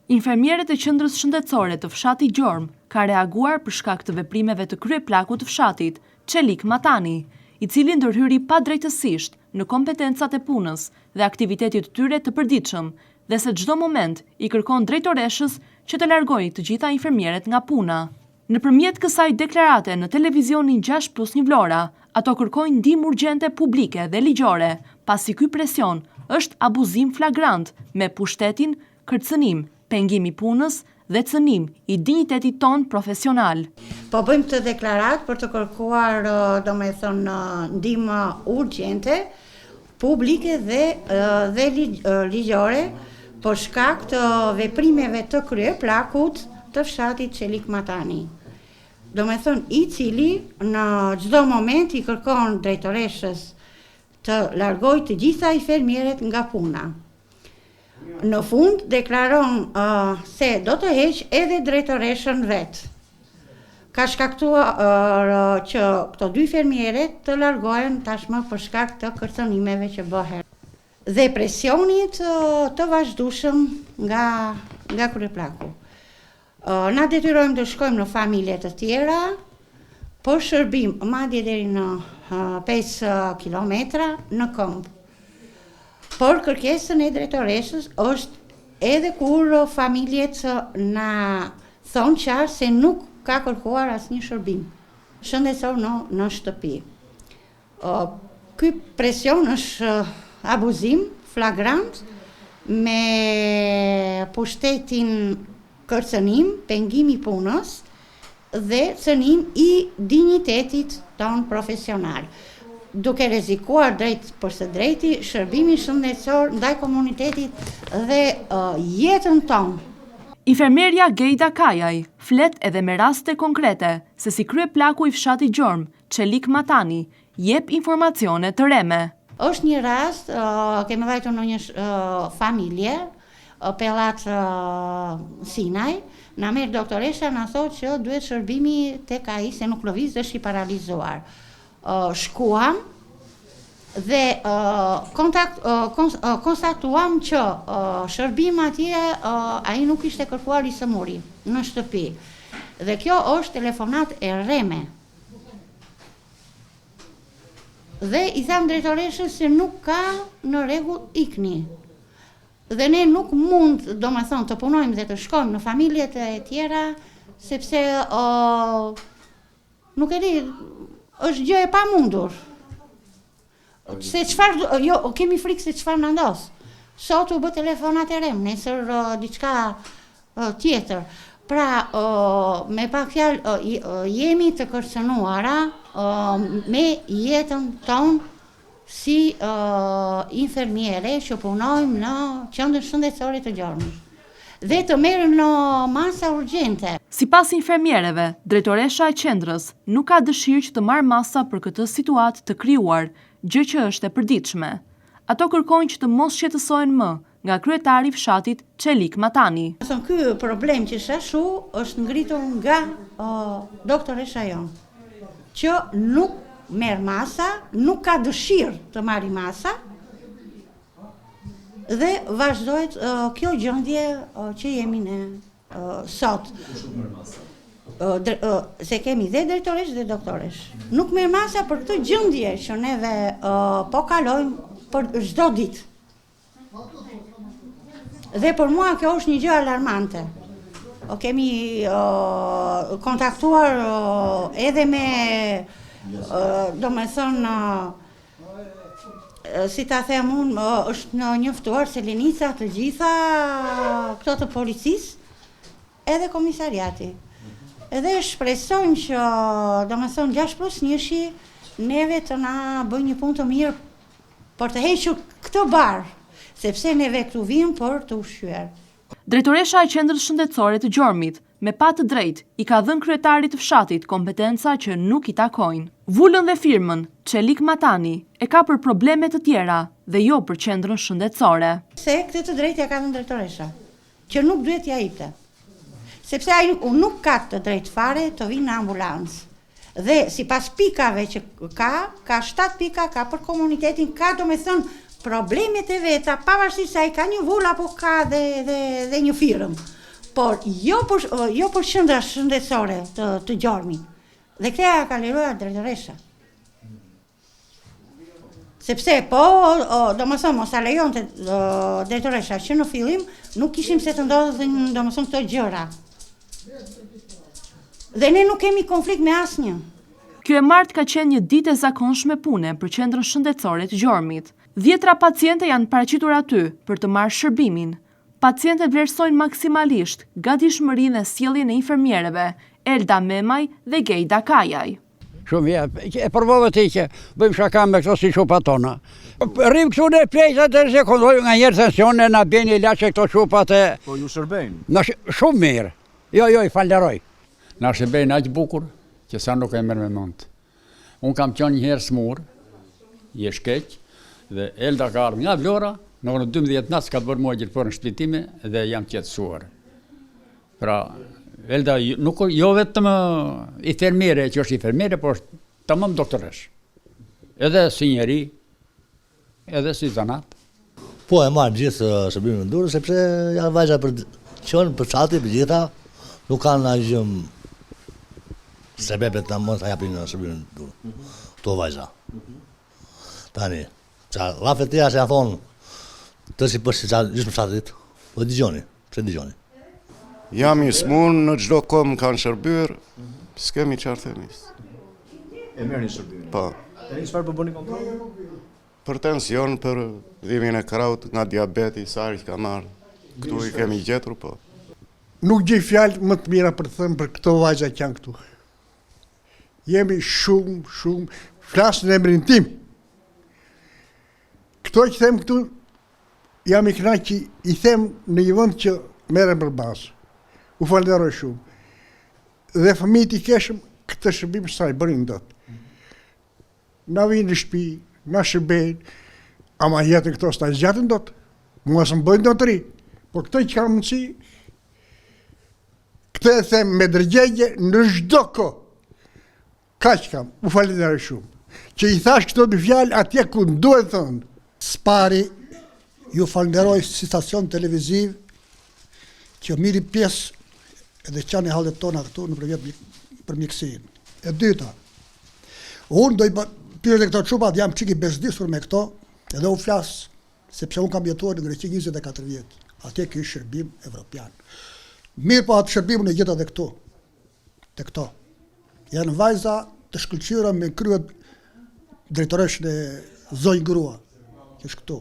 Infermierët e qendrës shëndetësore të fshatit Gjormë ka reaguar për shkak të veprimeve të kryeplakut të fshatit, Çelik Matani, i cili ndërhyri padrejtësisht në kompetencat e punës dhe aktivitetit të tyre të përditshëm, dhe se çdo moment i kërkon drejtoreshës që të largojë të gjitha infermierët nga puna. Nëpërmjet kësaj deklarate në televizionin 6+1 Vlora, ato kërkojnë ndihmë urgjente publike dhe ligjore, pasi ky presion është abuzim flagrant me pushtetin, kërcënim, pengim i punës dhe cënim i dinjitetit ton profesional. Po bëjmë këtë deklarat për të kërkuar ndihmë urgjente, publike dhe ligjore për shkak të veprimeve të kryeplakut të fshatit Çelik Matani. I cili në çdo moment i kërkon drejtoreshës të largojë të gjitha infermierët nga puna. Në fund deklaron se do të heqë edhe drejtoreshën vetë. Ka shkaktuar që këto dy infermierët të largohen tashmë për shkak të kërcënimeve që bëhen dhe presionit të vazhdueshëm nga kryeplaku. Na detyrojmë të shkojmë në familje të tjera për shërbim madje deri në 5 kilometra në këmbë. Por kërkesën e drejtoreshës është edhe kur familjet na thonë qartë se nuk ka kërkuar asnjë shërbim shëndetësor në shtëpi. Ky presion është abuzim flagrant me pushtetin kërcënim, pengim i punës dhe cënim i dinjitetit ton profesional, duke rrezikuar drejt për së drejti shërbimin shëndetësor ndaj komunitetit dhe jetën tonë. Infermierja Gejda Kajaj flet edhe me raste konkrete se si kryeplaku i fshatit Gjormë, Çelik Matani, jep informacione të reme. Është një rast, kemi vajtur në një familje, Pellat Sinaj, na merr doktoresha, na thotë që duhet shërbimi tek ai se nuk lëviz dhe është i paralizuar. Shkuam dhe konstatuam që shërbim atje ai nuk ishte kërkuar i sëmuri në shtëpi. Dhe kjo është telefonat e rreme. Dhe i tham drejtoreshës se nuk ka në rregull ikni. Dhe ne nuk mund, të punojmë dhe të shkojmë në familjet e tjera, sepse nuk e di, është gjë e pamundur. Se çfarë, kemi frikë se çfarë na ndos. Sot u bë telefonat e rem, nesër diçka tjetër. Pra, me pak fjalë, jemi të kërcënuara me jetën tonë si infermiere që punojmë në qendrën shëndetësore të Gjormës dhe të merrem në masa urgjente. Sipas infermiereve, drejtoresha e qendrës nuk ka dëshirë që të marrë masa për këtë situatë të krijuar, gjë që është e përditshme. Ato kërkojnë që të mos shqetësohen më nga kryetari i fshatit Çelik Matani. Ky problem që shashu është ngritur nga doktoresha jonë, që nuk merr masa, nuk ka dëshirë të marrë masa dhe vazhdohet kjo gjendje që jemi ne sot. Se kemi dhe drejtoresh dhe doktoresh. Nuk merr masa për këtë gjendje që neve po kalojmë për çdo ditë. Dhe për mua kjo është një gjë alarmante. Kemi kontaktuar edhe me si ta them unë, është në njoftuar Selenica të gjitha këto të policisë edhe komisariati. Edhe shpresojmë që 6+1 neve të na bëjë një punë të mirë për të hequr këtë barë, sepse neve këtu vim për të ushqyer. Drejtoresha e qendrës shëndetësore të Gjormit, me pa të drejtë, i ka dhënë kryetarit të fshatit kompetenca që nuk i takojnë. Vullën dhe firmën Çelik Matani e ka për probleme të tjera dhe jo për qendrën shëndetësore. Se këtë të drejtë ja ka dhënë drejtoresha, që nuk duhet ja jepte. Sepse ai nuk ka të drejtë fare të vinë në ambulancë. Dhe sipas pikave që ka 7 pika, ka për komunitetin, ka problemet e veta, pavarësisht se ai ka një vull apo ka dhe një firmë, por jo për qendra shëndetësore të Gjormit. Dhe këta ka liruar drejtoresha. Sepse domethënë mos a lejonte drejtoresha që në fillim nuk kishim se të ndodhin domethënë këto gjëra. Dhe ne nuk kemi konflikt me asnjë. Kjo e martë ka qenë një ditë e zakonshme pune për qendrën shëndetësore të Gjormit. 10 paciente janë paraqitur aty për të marrë shërbimin. Pacientët vlerësojnë maksimalisht gatishmërinë dhe sjelljen e infermierëve, Elda Memaj dhe Gejda Kajaj. Shumë e provove të që bëjmë shaka me këto si shupa tona. Rrim këtu në plejta dhe se kontrollu nga njerë tensione, na bjeni ilaçe këto shupat e... Po ju shërbejnë? Shumë mirë. Jo, i falderoj. Na shërbejnë aq bukur që sa nuk e merr me mend. Unë kam qenë një herë smur, je shkeq, dhe Elda ka ardhur nga Vlora, në orën 12 natë ka të bërë mua gjithë në shtëpi dhe jam qetësuar. Pra, Elda nuk jo vetëm infermiere që është infermiere, por është tamam doktoresh. Edhe si njeri, edhe si zanat. Po e marrë gjithë shërbimin në durë, sepse janë vajza për qënë, për çati, për gjitha, nuk kanë gjë sebepet të mos ta japin në shërbimin në durë. Këto vajza. Tani, rafet tjera që janë thonë, të si përshë që gjithë më shatit, po dëgjoni, pse dëgjoni. Jam i smun, në çdo kohë më kanë shërbyer, s'kemi çfarë themi. E merrni shërbimin? Po. Tani çfarë po bëni kontroll? Për tension, për dhimbjen e krahut, nga diabeti, sari që ka marrë. Këtu i kemi gjetur, po. Nuk gjej fjalë më të mira për të thënë për këto vajza që janë këtu. Jemi shumë, flas në emrin tim. Këto që them këtu, jam i kënaqur që i them në një vend që merrem përballë. U falenderoj shumë. Dhe fëmijët i keshëm këtë shërbim sa i bënin dot. Na vinë në shtëpi, na shërbejnë, ama jetën këto s'ta zgjatën dot. Mos më bëjnë dot ri. Por këto që kanë mundësi, këtë e them me drejgje në çdo kohë. Kaq kam, u falenderoj shumë. Që i thash këto dy fjalë atje ku duhet thënë. Spari, ju falenderoj si stacion televiziv që miri pjesë edhe qanë e hallet tona këtu në për mjekësin. E dyta, unë do i pyret e këto qupat, jam qik i bezdisur me këto, edhe u flasë, sepse unë kam jetuar në Greqi 24 vjetë. Atje kjo është shërbim evropian. Mirë po atë shërbim në gjitha dhe këtu, të këto. Janë vajza të shkëlqyra me kryet drejtoresh në zonjë grua. Kështë këtu.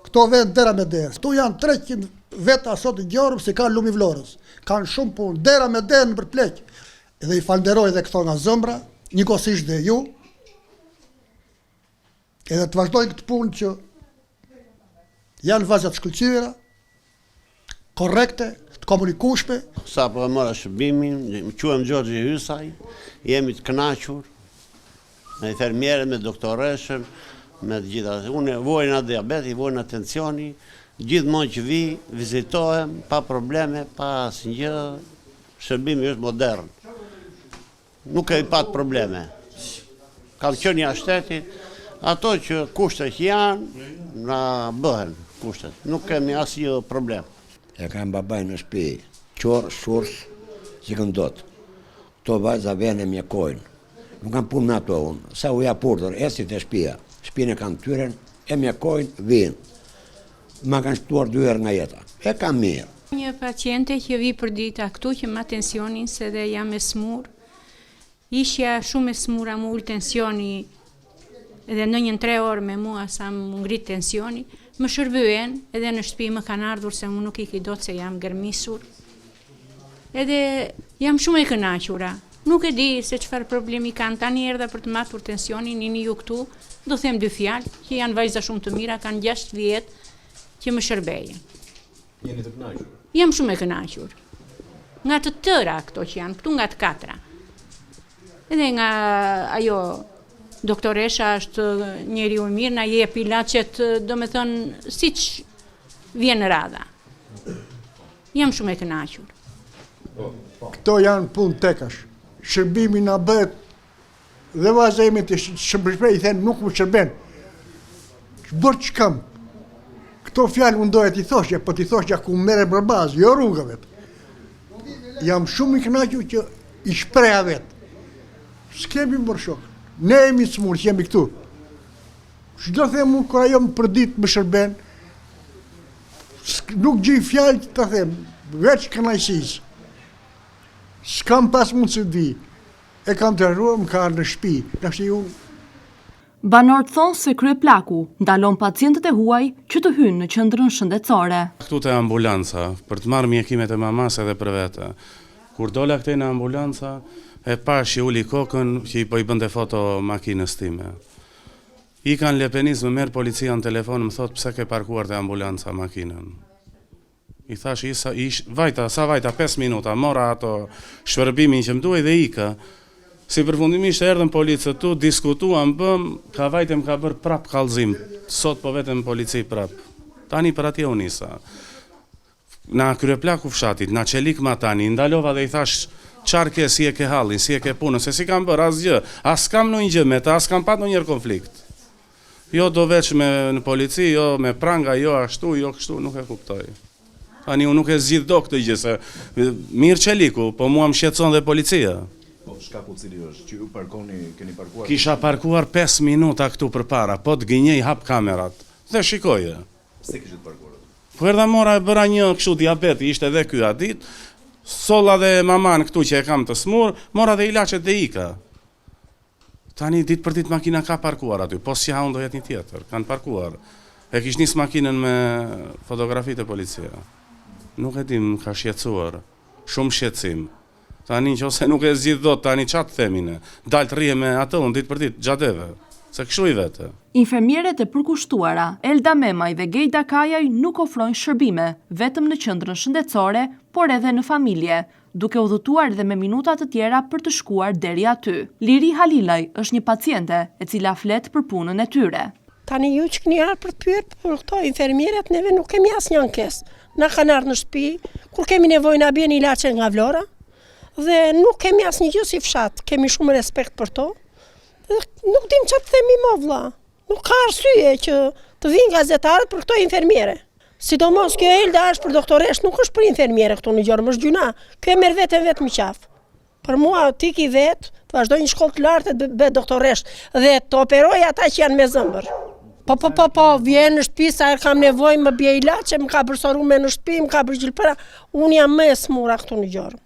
Këto vend dera me derë. Këtu janë 300 veta sot në Gjormë si kanë lumi Vlorës. Kanë shumë punë, dera me derë në përpleq. Edhe i falenderoj dhe këto nga zëmbra, njëkohësisht dhe ju. Edhe të vazhdojnë këtë punë që janë vajza të shkëlqyra, korrekte, të komunikueshme. Sa po e mora shërbimin, më quhem Gjorgji Hysaj, jemi të kënaqur me infermierët, me doktoreshën, me të gjitha. Unë vojna diabeti, vojna tensioni, gjithmonë që vi, vizitohem, pa probleme, pa asnjë gjë, shërbimi është modern. Nuk kemi pat probleme. Kam qenë jashtë shtetit, ato që kushtet që janë, na bëhen kushtet. Nuk kemi asnjë problem. E kam babaj në shtëpi, qorë, shurs, që këndot. Këto vajza vene mjekojnë. Nuk kam punë me ato unë. Sa uja purtër, esit e shtëpia. Shtëpinë e kanë tyren, e mjekojnë, vinë. Ma kanë shtuar 2 herë nga jeta. E kam mirë. Një paciente që vi për dita këtu që ma tensionin se dhe jam e smur. Ishja shumë e smura, mu ullë tensioni edhe në 3 orë me mua sa më ngrit tensioni. Më shërbyen edhe në shtëpi më kanë ardhur se mu nuk i kidot se jam gërmisur. Edhe jam shumë e kënaqura. Nuk e di se çfarë problemi kanë tani erdha për të matur tensionin, jeni ju këtu, do them 2 fjalë, që janë vajza shumë të mira, kanë 6 vjet që më shërbejnë. Jeni të kënaqur? Jam shumë e kënaqur. Nga të tëra këto që janë, këtu nga të 4. Edhe nga ajo doktoresha është njeriu i mirë, na jep ilaçet, domethënë siç vjen radha. Jam shumë e kënaqur. Këto janë punë tekash. Shërbimi na bëhet dhe vajza ime të shërbej, i thënë nuk më shërben. Bërë që kam. Këto fjalë unë doja t'i thoshja, po t'i thoshja ku mere për bazë, jo rrugëve. Jam shumë i kënaqur që i shpreha vetë. S'kemi bërë shok. Ne jemi smur që jemi këtu. Çdo them unë kur ajo më për ditë më shërben, nuk gjej fjalë të them, veç kënaqësisë. S'kam pas mund të di. E kam të rruar, më ka në shtëpi. Tash unë Banorët thonë se kryeplaku ndalon pacientët e huaj që të hynë në qendrën shëndetësore. Këtu te ambulanca, për të marrë mjekimet e mamas edhe për vete. Kur dola këtej në ambulanca, e pash që uli kokën që i po i bënte foto makinës time. I kanë lepenis, më merë policia në telefon, më thot pse ke parkuar te ambulanca makinën. I thash, sa vajta 5 minuta, mora ato shpërbimin që më duaj dhe ika. Si përfundimisht erdhën policët tu, diskutuan, ka vajtem ka bërë prap kallëzim, sot po vetëm polici prap. Tani për atje unisa. Na kryeplaku fshatit, na qelik matani, ndalova dhe i thash, qarë ke, si e ke hallin, si e ke punën, se si kam bërë asgjë, as kam në një gjë me ta, as kam pat në njërë konflikt. Jo do veç me në polici, jo me pranga, jo ashtu, jo kështu, nuk e kuptoj. Tani unë nuk e zgjidh do këtë gjë, se mirë qeliku, po mua më shqetëson dhe policia. Po, shkaku cili është, që ju keni parkuar? Kisha parkuar 5 minuta këtu për para, po të gënjej hap kamerat, dhe shikoje. Se kishit parkuar? Po erdha mora e bëra një kështu diabeti, ishte edhe ky adit, solla dhe maman këtu që e kam të smur, mora dhe ilaqet dhe ika. Tani ditë për ditë makina ka parkuar aty, po si ha unë do jetë një tjetër, kanë parkuar. E kish nis makinën me fotografit e policia. Nuk e dim, ka shqetësuar, shumë shqetësim. Tani që ose nuk e zgjidh dot, tani qatë themine, dalë të rije me atë unë ditë për ditë gjadeve, se kështu i vete. Infermierët e përkushtuara, Elda Memaj dhe Gejda Kajaj nuk ofrojnë shërbime, vetëm në qendrën shëndetësore, por edhe në familje, duke udhëtuar dhe me minuta të tjera për të shkuar deri aty. Liri Halilaj është një paciente e cila flet për punën e tyre. Tani ju që këni arë për të pyrë, për këto infermierët neve nuk kemi asë një ankes. Na kanë ardhur në shtëpi, kur kemi nevojë na bien ilaçe nga Vlora, dhe nuk kemi asë një gjë si fshat, kemi shumë respekt për to, dhe nuk dim që të themi më vlla. Nuk ka arsye që të vinë gazetarët për këto infermiere. Sidomos kjo Elda është për doktoresh, nuk është për infermiere këtu në Gjormë, është gjuna. Kjo e merr vetëm më qafë. Për mua tiki vetë, të vazhdoj një shkollë të lartë të bëj doktoresh dhe të operoj ata që janë me zëmbër. Po, vjen në shtëpi sa herë kam nevojë më bie ilaçe, më ka përsoru me në shtëpi, më ka bërë gjilpëra. Unë jam më e smura këtu në Gjormë.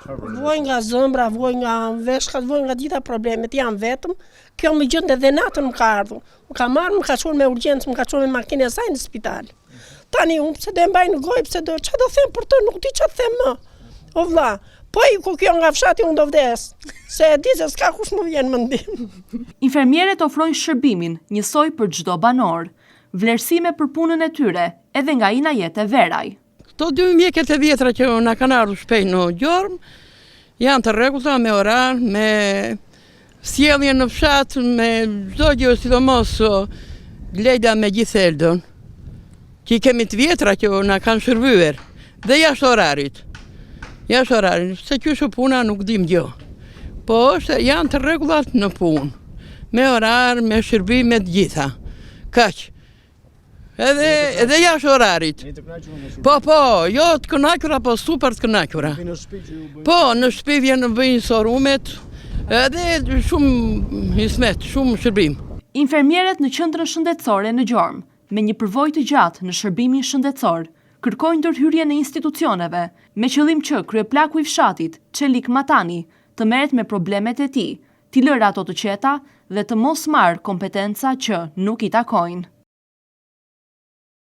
Vuaj nga zëmbra, vuaj nga veshkat, vuaj nga gjitha problemet, jam vetëm. Kjo më gjënde dhe natën më ka ardhur. Më ka marrë, më ka çuar me urgjencë, më ka çuar me makinë e saj në spital. Tani unë pse do e mbaj në gojë, çfarë do them për të, nuk di çfarë them më. O vlla, po i ku kjo nga fshati unë do vdes, se e di se s'ka kush më vjen mendim. Infermierët ofrojnë shërbimin njësoj për çdo banor, vlerësime për punën e tyre, edhe nga Ina Jete Veraj. Këto 2 mjeket e vjetra që na kanë ardhur shpejt në Gjormë, janë të rregullta me orar, me sjellje në fshat, me çdo gjë, sidomos Glejda me gjithë Eldën, që i kemi të vjetra që na kanë shërbyer, dhe jashtë orarit. Jashtë orarit, se qysh puna nuk dim gjë. Po janë të rregullat në punë, me orar, me shërbime të gjitha. Kaq. Edhe jashtë orarit. Po, jo të kënaqura, po super të kënaqura. Po, në shtëpi vjen në bëjnë sorumet, edhe shumë hismet, shumë shërbim. Infermierët në qendrën shëndetësore në Gjormë, me një përvojë të gjatë në shërbimin shëndetësor, kërkojnë ndërhyrje në institucioneve, me qëllim që kryeplaku i fshatit, Çelik Matani, të merret me problemet e tij, t'i lërë ato të qeta dhe të mos marrë kompetenca që nuk i takojnë.